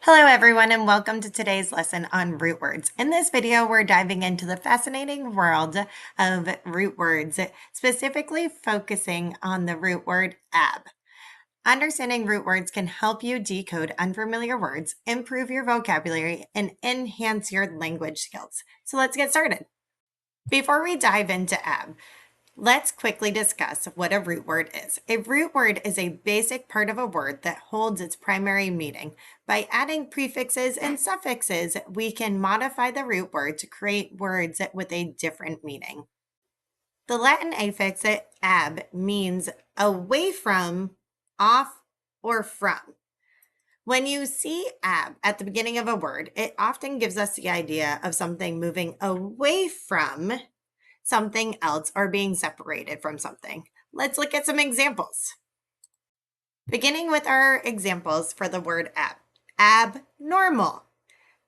Hello everyone and welcome to today's lesson on root words. In this video, we're diving into the fascinating world of root words, specifically focusing on the root word ab. Understanding root words can help you decode unfamiliar words, improve your vocabulary, and enhance your language skills. So let's get started. Before we dive into ab, let's quickly discuss what a root word is. A root word is a basic part of a word that holds its primary meaning. By adding prefixes and suffixes, we can modify the root word to create words with a different meaning. The Latin affix ab means away from, off, or from. When you see ab at the beginning of a word, it often gives us the idea of something moving away from something else or being separated from something. Let's look at some examples. Beginning with our examples for the word ab. Abnormal.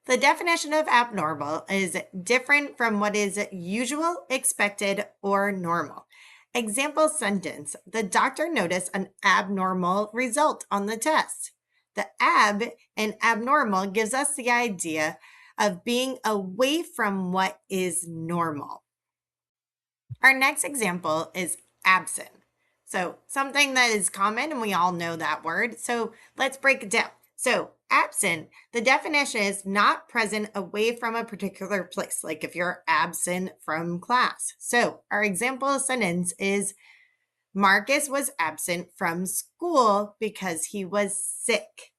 The definition of abnormal is different from what is usual, expected, or normal. Example sentence: the doctor noticed an abnormal result on the test. The ab in abnormal gives us the idea of being away from what is normal. Our next example is absent. So something that is common and we all know that word. So let's break it down. So absent, the definition is not present away from a particular place, like if you're absent from class. So our example sentence is Marcus was absent from school because he was sick.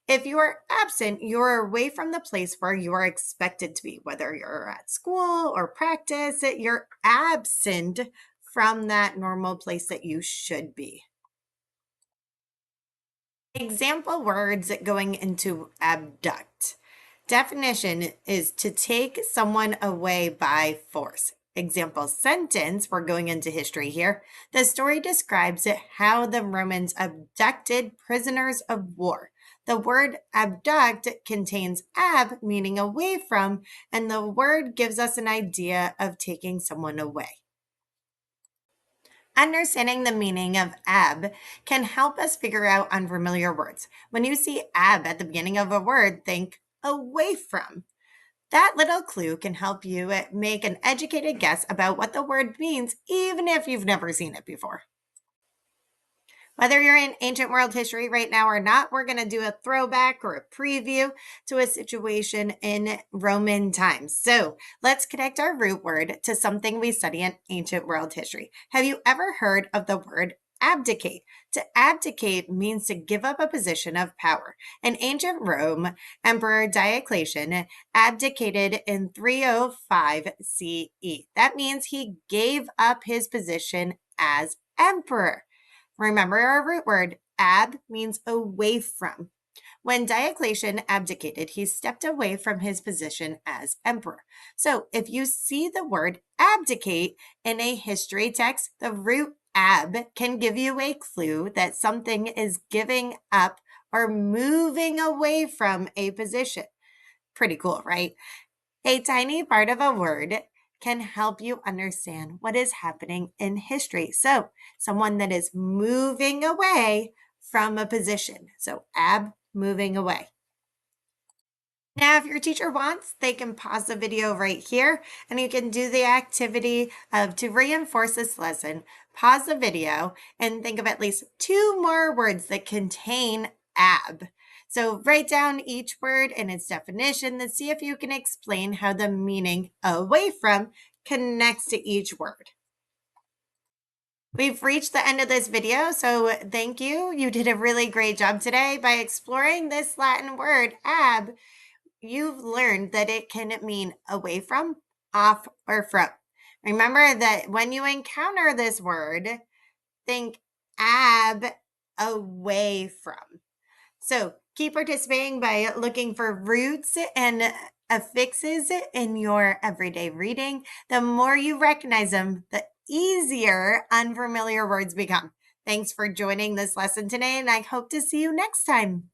If you are absent, you're away from the place where you are expected to be, whether you're at school or practice, you're absent from that normal place that you should be. Example words going into abduct. Definition is to take someone away by force. Example sentence, we're going into history here. The story describes how the Romans abducted prisoners of war. The word abduct contains ab, meaning away from, and the word gives us an idea of taking someone away. Understanding the meaning of ab can help us figure out unfamiliar words. When you see ab at the beginning of a word, think away from. That little clue can help you make an educated guess about what the word means, even if you've never seen it before. Whether you're in ancient world history right now or not, we're going to do a throwback or a preview to a situation in Roman times. So let's connect our root word to something we study in ancient world history. Have you ever heard of the word abdicate? To abdicate means to give up a position of power. In ancient Rome, Emperor Diocletian abdicated in 305 CE. That means he gave up his position as emperor. Remember our root word, ab means away from. When Diocletian abdicated, he stepped away from his position as emperor. So if you see the word abdicate in a history text, the root ab can give you a clue that something is giving up or moving away from a position. Pretty cool, right? A tiny part of a word can help you understand what is happening in history. So someone that is moving away from a position. So ab, moving away. Now, if your teacher wants, they can pause the video right here and you can do the activity of to reinforce this lesson, pause the video and think of at least 2 more words that contain ab. So write down each word and its definition and see if you can explain how the meaning away from connects to each word. We've reached the end of this video, so thank you. You did a really great job today by exploring this Latin word, ab. You've learned that it can mean away from, off, or from. Remember that when you encounter this word, think ab, away from. So keep participating by looking for roots and affixes in your everyday reading. The more you recognize them, the easier unfamiliar words become. Thanks for joining this lesson today, and I hope to see you next time.